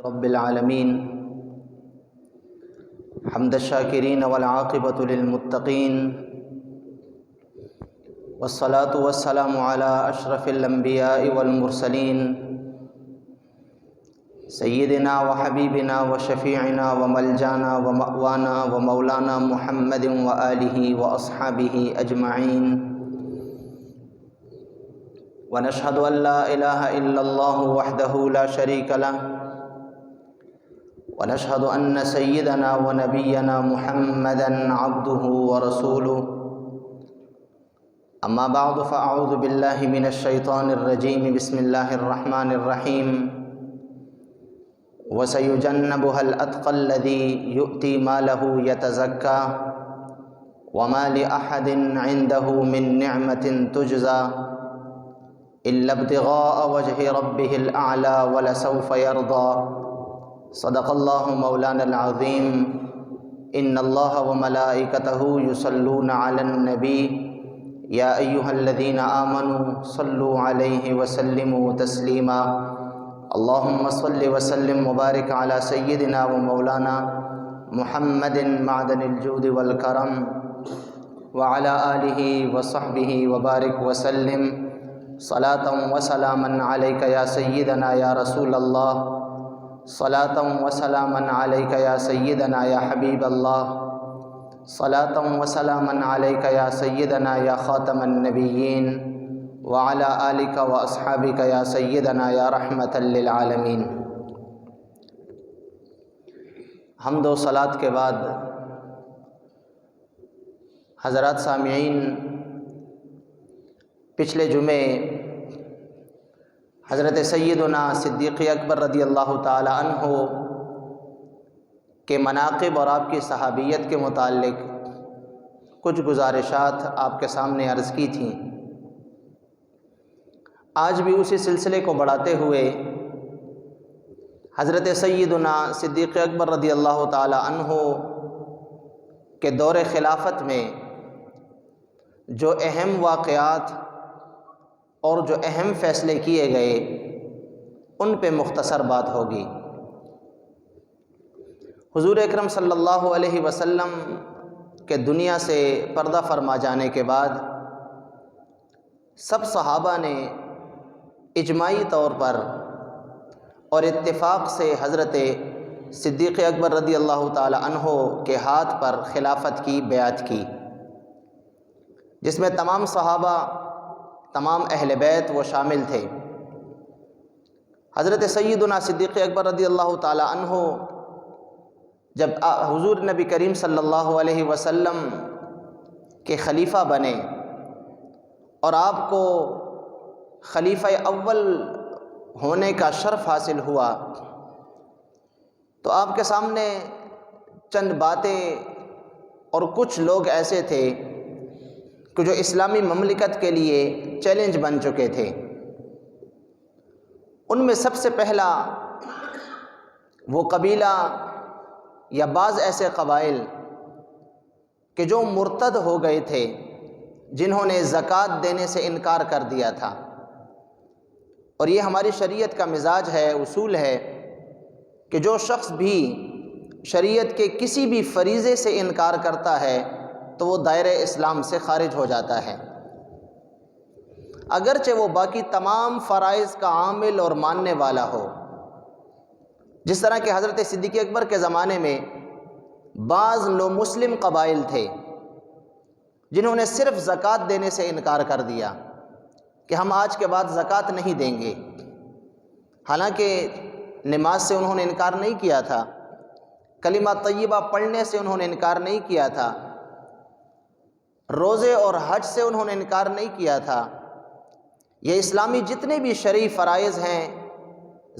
رب العالمین حمد الشاکرین والعاقبۃ للمتقین والصلاة والسلام علی اشرف الانبیاء والمرسلین سیدنا وحبیبنا وشفیعنا وملجانا ومأوانا ومولانا محمد وآلہ واصحابہ اجمعین ونشهد ان لا الہ الا اللہ وحدہ لا شریک لہ ونشهد ان سیدنا ونبینا محمدا عبدہ ورسولہ اما بعد فاعوذ باللہ من الشیطان الرجیم بسم اللہ الرحمن الرحیم وسيجنبها الأتقى الذي يؤتي ماله يتزكى وما لأحد عنده من نعمة تجزى إلا ابتغاء وجه ربه الأعلى ولسوف يرضى صدق الله مولانا العظيم إن الله وملائكته يصلون على النبي يا أيها الذين آمنوا صلوا عليه وسلموا تسليما اللهم صل وسلم وبارك على سيدنا ومولانا محمد معدن الجود والكرم وعلى آله وصحبه وبارك وسلم صلاة وسلاما عليك يا سيدنا يا رسول الله صلاة وسلاما عليك يا سيدنا يا حبيب الله صلاة وسلاما عليك يا سيدنا يا خاتم النبيين وعلى آلك واصحابك يا سيدنا يا رحمة للعالمين۔ حمد و صلاۃ کے بعد حضرات سامعین، پچھلے جمعے حضرت سیدنا صدیق اکبر رضی اللہ تعالی عنہ کے مناقب اور آپ کی صحابیت کے متعلق کچھ گزارشات آپ کے سامنے عرض کی تھیں۔ آج بھی اسی سلسلے کو بڑھاتے ہوئے حضرت سیدنا صدیق اکبر رضی اللہ تعالی عنہ کے دور خلافت میں جو اہم واقعات اور جو اہم فیصلے کیے گئے ان پہ مختصر بات ہوگی۔ حضور اکرم صلی اللہ علیہ وسلم کے دنیا سے پردہ فرما جانے کے بعد سب صحابہ نے اجماعی طور پر اور اتفاق سے حضرت صدیق اکبر رضی اللہ تعالی عنہ کے ہاتھ پر خلافت کی بیعت کی، جس میں تمام صحابہ، تمام اہل بیت وہ شامل تھے۔ حضرت سیدنا صدیق اکبر رضی اللہ تعالی عنہ جب حضور نبی کریم صلی اللہ علیہ وسلم کے خلیفہ بنے اور آپ کو خلیفہ اول ہونے کا شرف حاصل ہوا، تو آپ کے سامنے چند باتیں اور کچھ لوگ ایسے تھے کہ جو اسلامی مملکت کے لیے چیلنج بن چکے تھے۔ ان میں سب سے پہلا وہ قبیلہ یا بعض ایسے قبائل کہ جو مرتد ہو گئے تھے، جنہوں نے زکوٰۃ دینے سے انکار کر دیا تھا۔ اور یہ ہماری شریعت کا مزاج ہے، اصول ہے کہ جو شخص بھی شریعت کے کسی بھی فریضے سے انکار کرتا ہے تو وہ دائرہ اسلام سے خارج ہو جاتا ہے، اگرچہ وہ باقی تمام فرائض کا عامل اور ماننے والا ہو۔ جس طرح کہ حضرت صدیق اکبر کے زمانے میں بعض نو مسلم قبائل تھے جنہوں نے صرف زکوٰۃ دینے سے انکار کر دیا کہ ہم آج کے بعد زکوٰۃ نہیں دیں گے، حالانکہ نماز سے انہوں نے انکار نہیں کیا تھا، کلمہ طیبہ پڑھنے سے انہوں نے انکار نہیں کیا تھا، روزے اور حج سے انہوں نے انکار نہیں کیا تھا۔ یہ اسلامی جتنے بھی شرعی فرائض ہیں،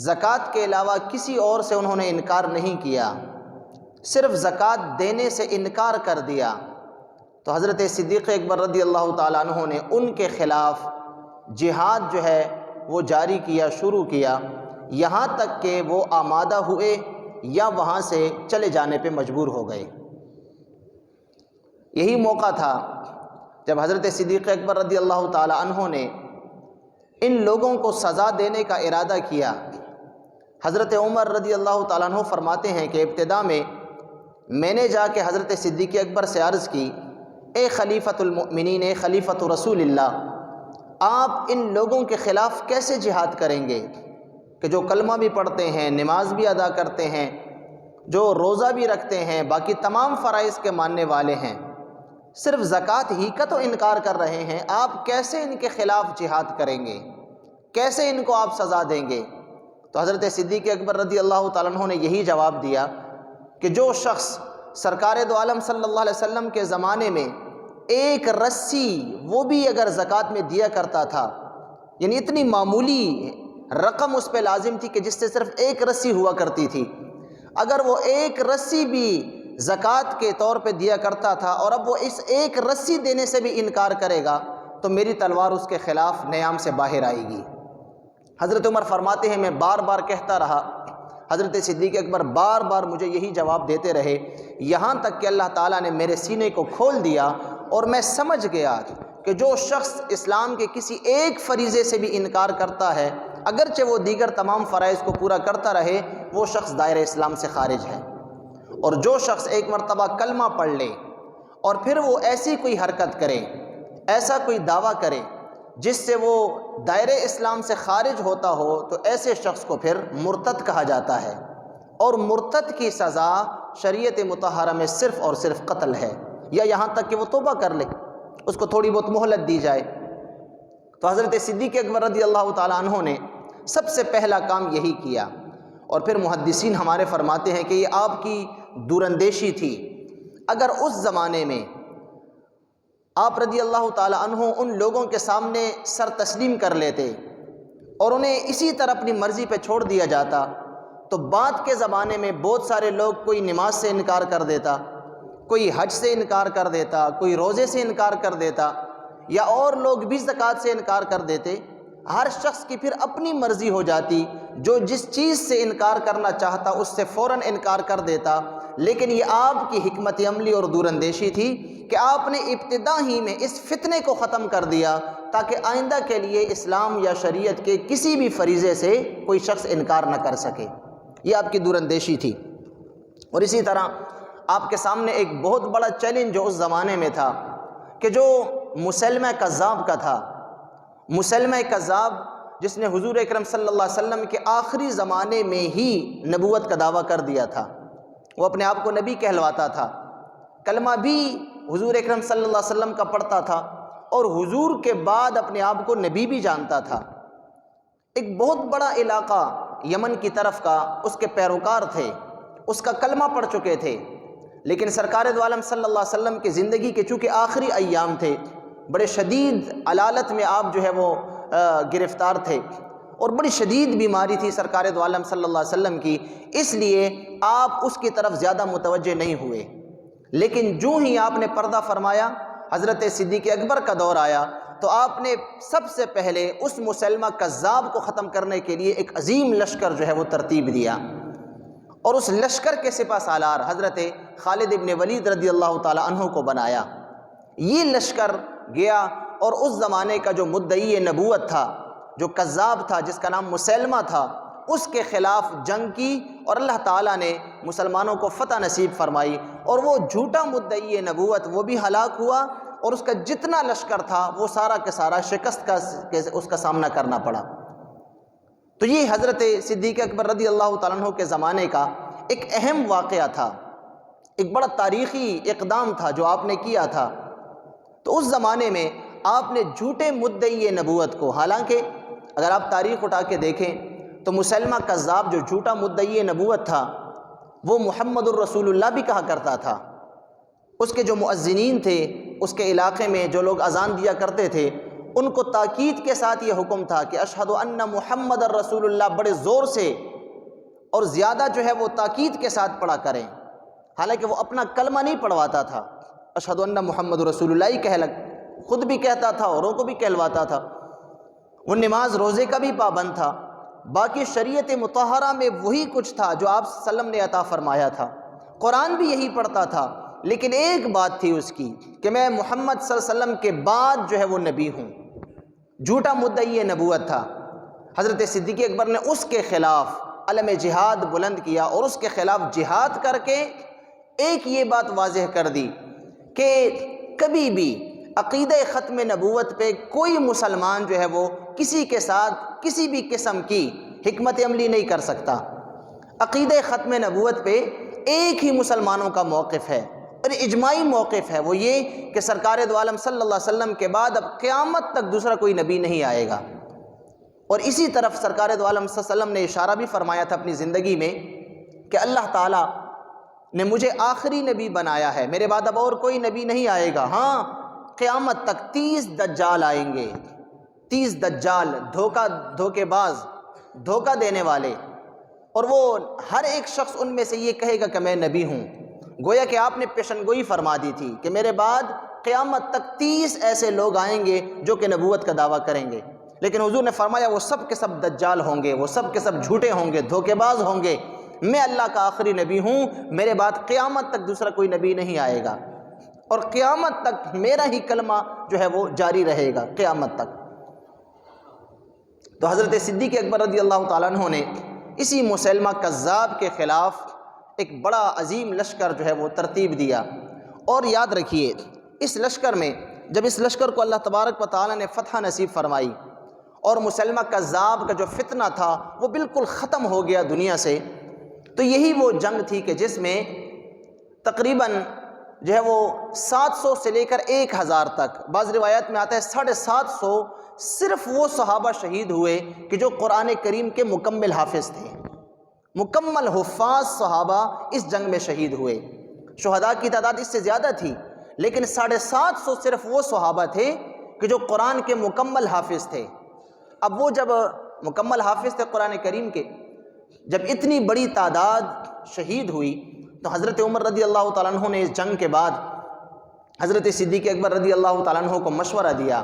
زکوٰۃ کے علاوہ کسی اور سے انہوں نے انکار نہیں کیا، صرف زکوٰۃ دینے سے انکار کر دیا۔ تو حضرت صدیق اکبر رضی اللہ تعالیٰ عنہ نے ان کے خلاف جہاد جو ہے وہ جاری کیا، شروع کیا، یہاں تک کہ وہ آمادہ ہوئے یا وہاں سے چلے جانے پہ مجبور ہو گئے۔ یہی موقع تھا جب حضرت صدیق اکبر رضی اللہ تعالی عنہ نے ان لوگوں کو سزا دینے کا ارادہ کیا حضرت عمر رضی اللہ تعالیٰ عنہ فرماتے ہیں کہ ابتدا میں نے جا کے حضرت صدیق اکبر سے عرض کی، اے خلیفۃ المؤمنین، اے خلیفۃ رسول اللہ، آپ ان لوگوں کے خلاف کیسے جہاد کریں گے کہ جو کلمہ بھی پڑھتے ہیں، نماز بھی ادا کرتے ہیں، جو روزہ بھی رکھتے ہیں، باقی تمام فرائض کے ماننے والے ہیں، صرف زکوٰۃ ہی کا تو انکار کر رہے ہیں، آپ کیسے ان کے خلاف جہاد کریں گے، کیسے ان کو آپ سزا دیں گے؟ تو حضرت صدیق اکبر رضی اللہ تعالیٰ عنہ نے یہی جواب دیا کہ جو شخص سرکار دو عالم صلی اللہ علیہ وسلم کے زمانے میں ایک رسی وہ بھی اگر زکوٰۃ میں دیا کرتا تھا، یعنی اتنی معمولی رقم اس پہ لازم تھی کہ جس سے صرف ایک رسی ہوا کرتی تھی، اگر وہ ایک رسی بھی زکوٰۃ کے طور پہ دیا کرتا تھا اور اب وہ اس ایک رسی دینے سے بھی انکار کرے گا تو میری تلوار اس کے خلاف نیام سے باہر آئے گی۔ حضرت عمر فرماتے ہیں میں بار بار کہتا رہا، حضرت صدیق اکبر بار بار مجھے یہی جواب دیتے رہے، یہاں تک کہ اللہ تعالیٰ نے میرے سینے کو کھول دیا اور میں سمجھ گیا کہ جو شخص اسلام کے کسی ایک فریضے سے بھی انکار کرتا ہے، اگرچہ وہ دیگر تمام فرائض کو پورا کرتا رہے، وہ شخص دائرہ اسلام سے خارج ہے۔ اور جو شخص ایک مرتبہ کلمہ پڑھ لے اور پھر وہ ایسی کوئی حرکت کرے، ایسا کوئی دعویٰ کرے جس سے وہ دائرہ اسلام سے خارج ہوتا ہو، تو ایسے شخص کو پھر مرتد کہا جاتا ہے، اور مرتد کی سزا شریعت مطہرہ میں صرف اور صرف قتل ہے، یا یہاں تک کہ وہ توبہ کر لے، اس کو تھوڑی بہت مہلت دی جائے۔ تو حضرت صدیق اکبر رضی اللہ تعالیٰ عنہ نے سب سے پہلا کام یہی کیا، اور پھر محدثین ہمارے فرماتے ہیں کہ یہ آپ کی دوراندیشی تھی۔ اگر اس زمانے میں آپ رضی اللہ تعالیٰ عنہ ان لوگوں کے سامنے سر تسلیم کر لیتے اور انہیں اسی طرح اپنی مرضی پہ چھوڑ دیا جاتا، تو بعد کے زمانے میں بہت سارے لوگ کوئی نماز سے انکار کر دیتا، کوئی حج سے انکار کر دیتا، کوئی روزے سے انکار کر دیتا، یا اور لوگ بھی زکوٰۃ سے انکار کر دیتے۔ ہر شخص کی پھر اپنی مرضی ہو جاتی، جو جس چیز سے انکار کرنا چاہتا اس سے فوراً انکار کر دیتا۔ لیکن یہ آپ کی حکمت عملی اور دوراندیشی تھی کہ آپ نے ابتدا ہی میں اس فتنے کو ختم کر دیا تاکہ آئندہ کے لیے اسلام یا شریعت کے کسی بھی فریضے سے کوئی شخص انکار نہ کر سکے۔ یہ آپ کی دوراندیشی تھی۔ اور اسی طرح آپ کے سامنے ایک بہت بڑا چیلنج جو اس زمانے میں تھا کہ جو مسلمہ کذاب کا تھا، مسلمہ کذاب جس نے حضور اکرم صلی اللہ علیہ وسلم کے آخری زمانے میں ہی نبوت کا دعویٰ کر دیا تھا، وہ اپنے آپ کو نبی کہلواتا تھا، کلمہ بھی حضور اکرم صلی اللہ علیہ وسلم کا پڑھتا تھا اور حضور کے بعد اپنے آپ کو نبی بھی جانتا تھا۔ ایک بہت بڑا علاقہ یمن کی طرف کا اس کے پیروکار تھے، اس کا کلمہ پڑھ چکے تھے، لیکن سرکار دو عالم صلی اللہ علیہ وسلم کی زندگی کے چونکہ آخری ایام تھے، بڑے شدید علالت میں آپ جو ہے وہ گرفتار تھے، اور بڑی شدید بیماری تھی سرکار دو عالم صلی اللہ علیہ وسلم کی، اس لیے آپ اس کی طرف زیادہ متوجہ نہیں ہوئے۔ لیکن جو ہی آپ نے پردہ فرمایا، حضرت صدیق اکبر کا دور آیا، تو آپ نے سب سے پہلے اس مسلمہ کذاب کو ختم کرنے کے لیے ایک عظیم لشکر جو ہے وہ ترتیب دیا، اور اس لشکر کے سپہ سالار حضرت خالد ابن ولید رضی اللہ تعالی عنہ کو بنایا۔ یہ لشکر گیا اور اس زمانے کا جو مدعی نبوت تھا، جو کذاب تھا، جس کا نام مسلمہ تھا، اس کے خلاف جنگ کی، اور اللہ تعالیٰ نے مسلمانوں کو فتح نصیب فرمائی، اور وہ جھوٹا مدعی نبوت وہ بھی ہلاک ہوا، اور اس کا جتنا لشکر تھا وہ سارا کے سارا شکست کا اس کا سامنا کرنا پڑا۔ تو یہ حضرت صدیق اکبر رضی اللہ تعالیٰ عنہ کے زمانے کا ایک اہم واقعہ تھا، ایک بڑا تاریخی اقدام تھا جو آپ نے کیا تھا۔ تو اس زمانے میں آپ نے جھوٹے مدعی نبوت کو، حالانکہ اگر آپ تاریخ اٹھا کے دیکھیں تو مسلمہ کذاب جو جھوٹا مدعی نبوت تھا وہ محمد الرسول اللہ بھی کہا کرتا تھا۔ اس کے جو مؤذنین تھے، اس کے علاقے میں جو لوگ اذان دیا کرتے تھے، ان کو تاکید کے ساتھ یہ حکم تھا کہ اشہد ان محمد الرسول اللہ بڑے زور سے اور زیادہ جو ہے وہ تاکید کے ساتھ پڑھا کریں، حالانکہ وہ اپنا کلمہ نہیں پڑھواتا تھا، اشہد ان محمد رسول اللہ خود بھی کہتا تھا، اوروں کو بھی کہلواتا تھا۔ وہ نماز روزے کا بھی پابند تھا، باقی شریعت مطہرہ میں وہی کچھ تھا جو آپ صلی اللہ علیہ وسلم نے عطا فرمایا تھا، قرآن بھی یہی پڑھتا تھا، لیکن ایک بات تھی اس کی کہ میں محمد صلی اللہ علیہ وسلم کے بعد جو ہے وہ نبی ہوں۔ جھوٹا مدعی نبوت تھا۔ حضرت صدیق اکبر نے اس کے خلاف علم جہاد بلند کیا اور اس کے خلاف جہاد کر کے ایک یہ بات واضح کر دی کہ کبھی بھی عقیدہ ختم نبوت پہ کوئی مسلمان جو ہے وہ کسی کے ساتھ کسی بھی قسم کی حکمت عملی نہیں کر سکتا۔ عقیدہ ختم نبوت پہ ایک ہی مسلمانوں کا موقف ہے اور اجماعی موقف ہے، وہ یہ کہ سرکار دو عالم صلی اللہ علیہ وسلم کے بعد اب قیامت تک دوسرا کوئی نبی نہیں آئے گا۔ اور اسی طرف سرکار دو عالم صلی اللہ علیہ وسلم نے اشارہ بھی فرمایا تھا اپنی زندگی میں کہ اللہ تعالیٰ نے مجھے آخری نبی بنایا ہے، میرے بعد اب اور کوئی نبی نہیں آئے گا۔ ہاں قیامت تک 30 دجال آئیں گے، 30 دجال، دھوکے باز، دھوکہ دینے والے، اور وہ ہر ایک شخص ان میں سے یہ کہے گا کہ میں نبی ہوں۔ گویا کہ آپ نے پیشن گوئی فرما دی تھی کہ میرے بعد قیامت تک 30 ایسے لوگ آئیں گے جو کہ نبوت کا دعویٰ کریں گے، لیکن حضور نے فرمایا وہ سب کے سب دجال ہوں گے، وہ سب کے سب جھوٹے ہوں گے، دھوکے باز ہوں گے، میں اللہ کا آخری نبی ہوں، میرے بعد قیامت تک دوسرا کوئی نبی نہیں آئے گا، اور قیامت تک میرا ہی کلمہ جو ہے وہ جاری رہے گا قیامت تک۔ تو حضرت صدیق اکبر رضی اللہ تعالیٰ عنہ نے اسی مسیلمہ کذاب کے خلاف ایک بڑا عظیم لشکر جو ہے وہ ترتیب دیا، اور یاد رکھیے اس لشکر میں جب اس لشکر کو اللہ تبارک و تعالیٰ نے فتح نصیب فرمائی اور مسیلمہ کذاب کا جو فتنہ تھا وہ بالکل ختم ہو گیا دنیا سے، تو یہی وہ جنگ تھی کہ جس میں تقریباً جو ہے وہ 700 سے لے کر 1000 تک، بعض روایات میں آتا ہے 750 صرف وہ صحابہ شہید ہوئے کہ جو قرآن کریم کے مکمل حافظ تھے، مکمل حفاظ صحابہ اس جنگ میں شہید ہوئے۔ شہداء کی تعداد اس سے زیادہ تھی، لیکن 750 صرف وہ صحابہ تھے کہ جو قرآن کے مکمل حافظ تھے۔ اب وہ جب مکمل حافظ تھے قرآن کریم کے، جب اتنی بڑی تعداد شہید ہوئی تو حضرت عمر رضی اللہ تعالیٰ عنہ نے اس جنگ کے بعد حضرت صدیق اکبر رضی اللہ تعالیٰ عنہ کو مشورہ دیا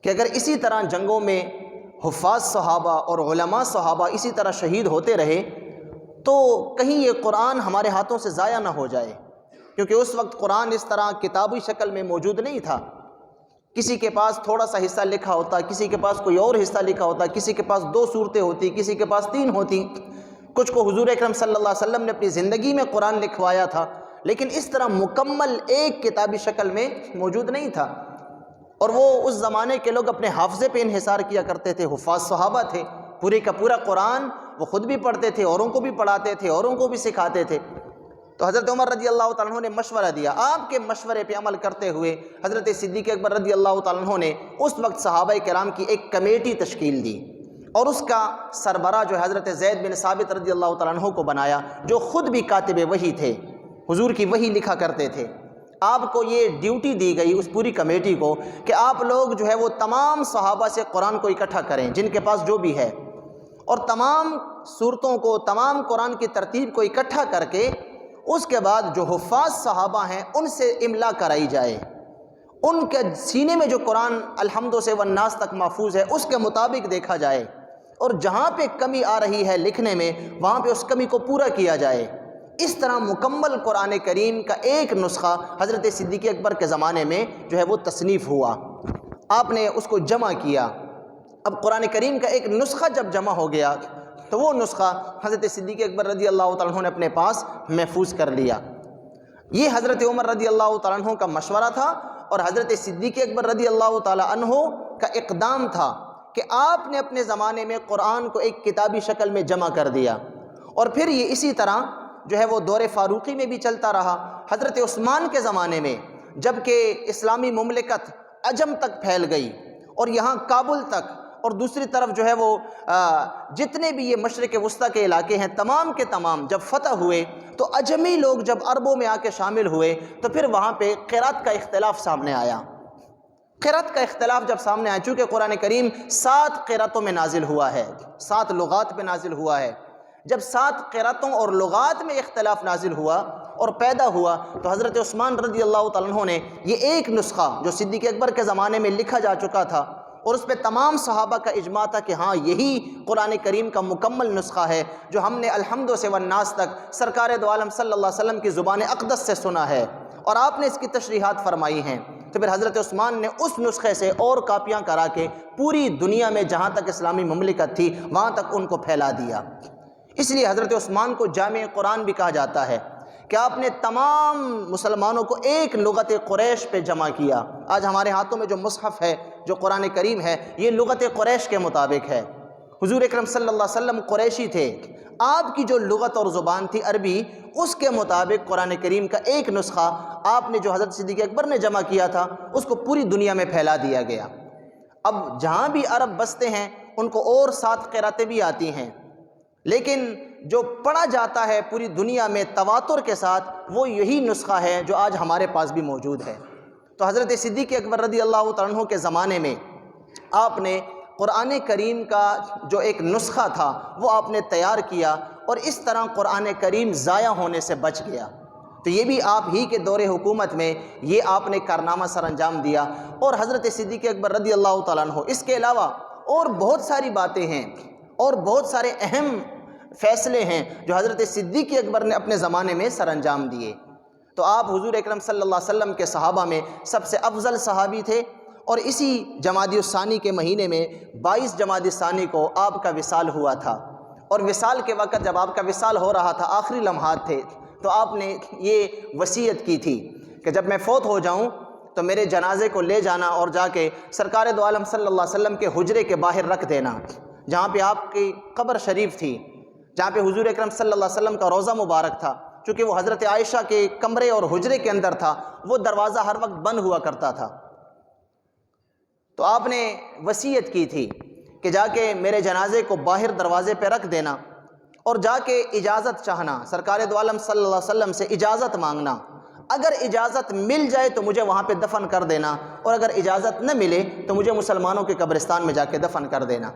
کہ اگر اسی طرح جنگوں میں حفاظ صحابہ اور علماء صحابہ اسی طرح شہید ہوتے رہے تو کہیں یہ قرآن ہمارے ہاتھوں سے ضائع نہ ہو جائے، کیونکہ اس وقت قرآن اس طرح کتابی شکل میں موجود نہیں تھا، کسی کے پاس تھوڑا سا حصہ لکھا ہوتا، کسی کے پاس کوئی اور حصہ لکھا ہوتا، کسی کے پاس 2 صورتیں ہوتی، کسی کے پاس 3 ہوتی، کچھ کو حضور اکرم صلی اللہ علیہ وسلم نے اپنی زندگی میں قرآن لکھوایا تھا، لیکن اس طرح مکمل ایک کتابی شکل میں موجود نہیں تھا، اور وہ اس زمانے کے لوگ اپنے حافظے پہ انحصار کیا کرتے تھے، حفاظ صحابہ تھے، پورے کا پورا قرآن وہ خود بھی پڑھتے تھے، اوروں کو بھی پڑھاتے تھے، اوروں کو بھی سکھاتے تھے۔ تو حضرت عمر رضی اللہ تعالیٰ عنہ نے مشورہ دیا، آپ کے مشورے پہ عمل کرتے ہوئے حضرت صدیق اکبر رضی اللہ تعالیٰ عنہ نے اس وقت صحابہ کرام کی ایک کمیٹی تشکیل دی، اور اس کا سربراہ جو حضرت زید بن ثابت رضی اللہ تعالیٰ عنہ کو بنایا، جو خود بھی کاتب وحی تھے، حضور کی وحی لکھا کرتے تھے۔ آپ کو یہ ڈیوٹی دی گئی اس پوری کمیٹی کو کہ آپ لوگ جو ہے وہ تمام صحابہ سے قرآن کو اکٹھا کریں جن کے پاس جو بھی ہے، اور تمام صورتوں کو، تمام قرآن کی ترتیب کو اکٹھا کر کے اس کے بعد جو حفاظ صحابہ ہیں ان سے املا کرائی جائے، ان کے سینے میں جو قرآن الحمد سے والناس تک محفوظ ہے اس کے مطابق دیکھا جائے، اور جہاں پہ کمی آ رہی ہے لکھنے میں وہاں پہ اس کمی کو پورا کیا جائے۔ اس طرح مکمل قرآن کریم کا ایک نسخہ حضرت صدیق اکبر کے زمانے میں جو ہے وہ تصنیف ہوا، آپ نے اس کو جمع کیا۔ اب قرآن کریم کا ایک نسخہ جب جمع ہو گیا تو وہ نسخہ حضرت صدیق اکبر رضی اللہ تعالیٰ عنہ نے اپنے پاس محفوظ کر لیا۔ یہ حضرت عمر رضی اللہ تعالیٰ عنہ کا مشورہ تھا، اور حضرت صدیق اکبر رضی اللہ تعالیٰ عنہ کا اقدام تھا کہ آپ نے اپنے زمانے میں قرآن کو ایک کتابی شکل میں جمع کر دیا، اور پھر یہ اسی طرح جو ہے وہ دور فاروقی میں بھی چلتا رہا۔ حضرت عثمان کے زمانے میں جب کہ اسلامی مملکت عجم تک پھیل گئی اور یہاں کابل تک، اور دوسری طرف جو ہے وہ جتنے بھی یہ مشرق وسطیٰ کے علاقے ہیں تمام کے تمام جب فتح ہوئے تو عجمی لوگ جب عربوں میں آ کے شامل ہوئے تو پھر وہاں پہ قرات کا اختلاف سامنے آیا۔ قرات کا اختلاف جب سامنے آیا، چونکہ قرآن کریم 7 قراتوں میں نازل ہوا ہے، 7 لغات پہ نازل ہوا ہے، جب 7 قراتوں اور لغات میں اختلاف نازل ہوا اور پیدا ہوا تو حضرت عثمان رضی اللہ تعالیٰ عنہ نے یہ ایک نسخہ جو صدیق اکبر کے زمانے میں لکھا جا چکا تھا اور اس پہ تمام صحابہ کا اجماع تھا کہ ہاں یہی قرآن کریم کا مکمل نسخہ ہے جو ہم نے الحمد سے والناس تک سرکار دو عالم صلی اللہ علیہ وسلم کی زبان اقدس سے سنا ہے اور آپ نے اس کی تشریحات فرمائی ہیں، تو پھر حضرت عثمان نے اس نسخے سے اور کاپیاں کرا کے پوری دنیا میں جہاں تک اسلامی مملکت تھی وہاں تک ان کو پھیلا دیا۔ اس لیے حضرت عثمان کو جامع قرآن بھی کہا جاتا ہے کہ آپ نے تمام مسلمانوں کو ایک لغت قریش پہ جمع کیا۔ آج ہمارے ہاتھوں میں جو مصحف ہے، جو قرآن کریم ہے، یہ لغت قریش کے مطابق ہے۔ حضور اکرم صلی اللہ علیہ وسلم قریشی تھے، آپ کی جو لغت اور زبان تھی عربی، اس کے مطابق قرآن کریم کا ایک نسخہ آپ نے جو حضرت صدیق اکبر نے جمع کیا تھا اس کو پوری دنیا میں پھیلا دیا گیا۔ اب جہاں بھی عرب بستے ہیں ان کو اور 7 قراتیں بھی آتی ہیں، لیکن جو پڑھا جاتا ہے پوری دنیا میں تواتر کے ساتھ وہ یہی نسخہ ہے جو آج ہمارے پاس بھی موجود ہے۔ تو حضرت صدیق اکبر رضی اللہ تعالیٰ عنہ کے زمانے میں آپ نے قرآن کریم کا جو ایک نسخہ تھا وہ آپ نے تیار کیا، اور اس طرح قرآن کریم ضائع ہونے سے بچ گیا۔ تو یہ بھی آپ ہی کے دور حکومت میں یہ آپ نے کارنامہ سر انجام دیا، اور حضرت صدیق اکبر رضی اللہ تعالیٰ عنہ اس کے علاوہ اور بہت ساری باتیں ہیں اور بہت سارے اہم فیصلے ہیں جو حضرت صدیق اکبر نے اپنے زمانے میں سر انجام دیے۔ تو آپ حضور اکرم صلی اللہ علیہ وسلم کے صحابہ میں سب سے افضل صحابی تھے، اور اسی جمادی الثانی کے مہینے میں 22 جمادی الثانی کو آپ کا وصال ہوا تھا، اور وصال کے وقت جب آپ کا وصال ہو رہا تھا، آخری لمحات تھے، تو آپ نے یہ وصیت کی تھی کہ جب میں فوت ہو جاؤں تو میرے جنازے کو لے جانا اور جا کے سرکار دو عالم صلی اللہ علیہ وسلم کے حجرے کے باہر رکھ دینا، جہاں پہ آپ کی قبر شریف تھی، جہاں پہ حضور اکرم صلی اللہ علیہ وسلم کا روضہ مبارک تھا۔ چونکہ وہ حضرت عائشہ کے کمرے اور حجرے کے اندر تھا، وہ دروازہ ہر وقت بند ہوا کرتا تھا، تو آپ نے وصیت کی تھی کہ جا کے میرے جنازے کو باہر دروازے پہ رکھ دینا، اور جا کے اجازت چاہنا، سرکار دو عالم صلی اللہ علیہ وسلم سے اجازت مانگنا، اگر اجازت مل جائے تو مجھے وہاں پہ دفن کر دینا، اور اگر اجازت نہ ملے تو مجھے مسلمانوں کے قبرستان میں جا کے دفن کر دینا۔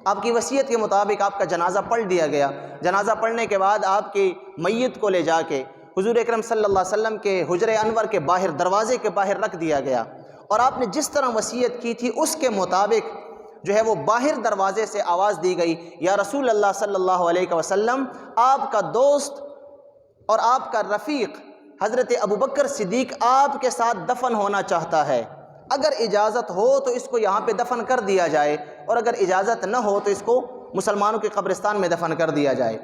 آپ کی وصیت کے مطابق آپ کا جنازہ پڑھ دیا گیا۔ جنازہ پڑھنے کے بعد آپ کی میت کو لے جا کے حضور اکرم صلی اللہ علیہ وسلم کے حجرے انور کے باہر دروازے کے باہر رکھ دیا گیا، اور آپ نے جس طرح وصیت کی تھی اس کے مطابق جو ہے وہ باہر دروازے سے آواز دی گئی، یا رسول اللہ صلی اللہ علیہ وسلم، آپ کا دوست اور آپ کا رفیق حضرت ابوبکر صدیق آپ کے ساتھ دفن ہونا چاہتا ہے، اگر اجازت ہو تو اس کو یہاں پہ دفن کر دیا جائے، اور اگر اجازت نہ ہو تو اس کو مسلمانوں کے قبرستان میں دفن کر دیا جائے۔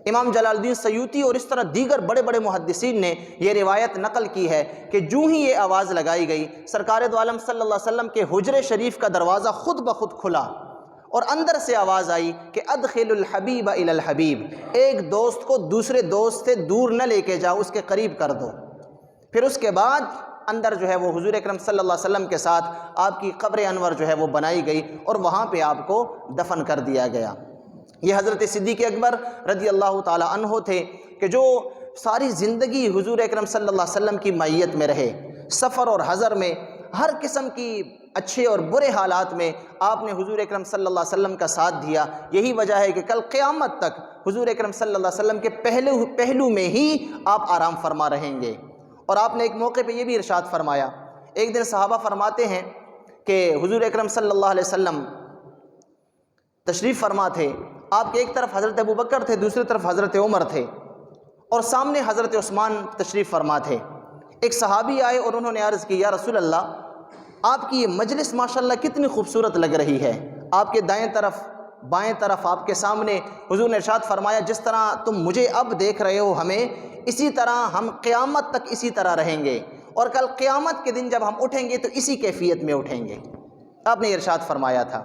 امام جلال الدین سیوطی اور اس طرح دیگر بڑے بڑے محدثین نے یہ روایت نقل کی ہے کہ جو ہی یہ آواز لگائی گئی، سرکار دو عالم صلی اللہ علیہ وسلم کے حجرے شریف کا دروازہ خود بخود کھلا، اور اندر سے آواز آئی کہ ادخل الحبیب الی الحبیب، ایک دوست کو دوسرے دوست سے دور نہ لے کے جاؤ، اس کے قریب کر دو۔ پھر اس کے بعد اندر جو ہے وہ حضور اکرم صلی اللہ علیہ وسلم کے ساتھ آپ کی قبر انور جو ہے وہ بنائی گئی، اور وہاں پہ آپ کو دفن کر دیا گیا۔ یہ حضرت صدیق اکبر رضی اللہ تعالی عنہ تھے کہ جو ساری زندگی حضور اکرم صلی اللہ علیہ وسلم کی معیت میں رہے، سفر اور حضر میں، ہر قسم کی اچھے اور برے حالات میں آپ نے حضور اکرم صلی اللہ علیہ وسلم کا ساتھ دیا۔ یہی وجہ ہے کہ کل قیامت تک حضور اکرم صلی اللہ علیہ وسلم کے پہلو میں ہی آپ آرام فرما رہیں گے۔ اور آپ نے ایک موقع پہ یہ بھی ارشاد فرمایا، ایک دن صحابہ فرماتے ہیں کہ حضور اکرم صلی اللہ علیہ وسلم تشریف فرما تھے، آپ کے ایک طرف حضرت ابوبکر تھے، دوسری طرف حضرت عمر تھے، اور سامنے حضرت عثمان تشریف فرما تھے۔ ایک صحابی آئے اور انہوں نے عرض کی، یا رسول اللہ، آپ کی یہ مجلس ماشاءاللہ کتنی خوبصورت لگ رہی ہے، آپ کے دائیں طرف بائیں طرف آپ کے سامنے، حضور نے ارشاد فرمایا جس طرح تم مجھے اب دیکھ رہے ہو ہمیں، اسی طرح ہم قیامت تک اسی طرح رہیں گے، اور کل قیامت کے دن جب ہم اٹھیں گے تو اسی کیفیت میں اٹھیں گے، آپ نے ارشاد فرمایا تھا۔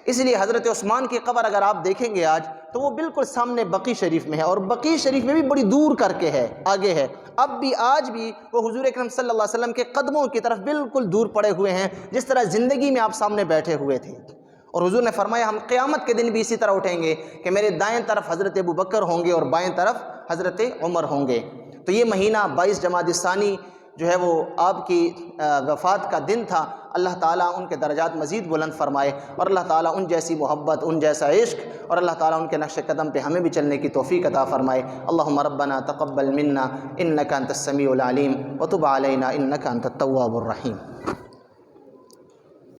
اس لیے حضرت عثمان کی قبر اگر آپ دیکھیں گے آج تو وہ بالکل سامنے بقیع شریف میں ہے، اور بقیع شریف میں بھی بڑی دور کر کے ہے، آگے ہے، اب بھی آج بھی وہ حضور اکرم صلی اللہ علیہ وسلم کے قدموں کی طرف بالکل دور پڑے ہوئے ہیں، جس طرح زندگی میں آپ سامنے بیٹھے ہوئے تھے۔ اور حضور نے فرمایا ہم قیامت کے دن بھی اسی طرح اٹھیں گے کہ میرے دائیں طرف حضرت ابوبکر ہوں گے اور بائیں طرف حضرت عمر ہوں گے۔ تو یہ مہینہ 22 جمادی الثانی جو ہے وہ آپ کی وفات کا دن تھا۔ اللہ تعالیٰ ان کے درجات مزید بلند فرمائے، اور اللہ تعالیٰ ان جیسی محبت، ان جیسا عشق، اور اللہ تعالیٰ ان کے نقش قدم پہ ہمیں بھی چلنے کی توفیق عطا فرمائے۔ اللہم ربنا تقبل منا انک انت السمیع العلیم وتب علینا انک انت التواب الرحیم۔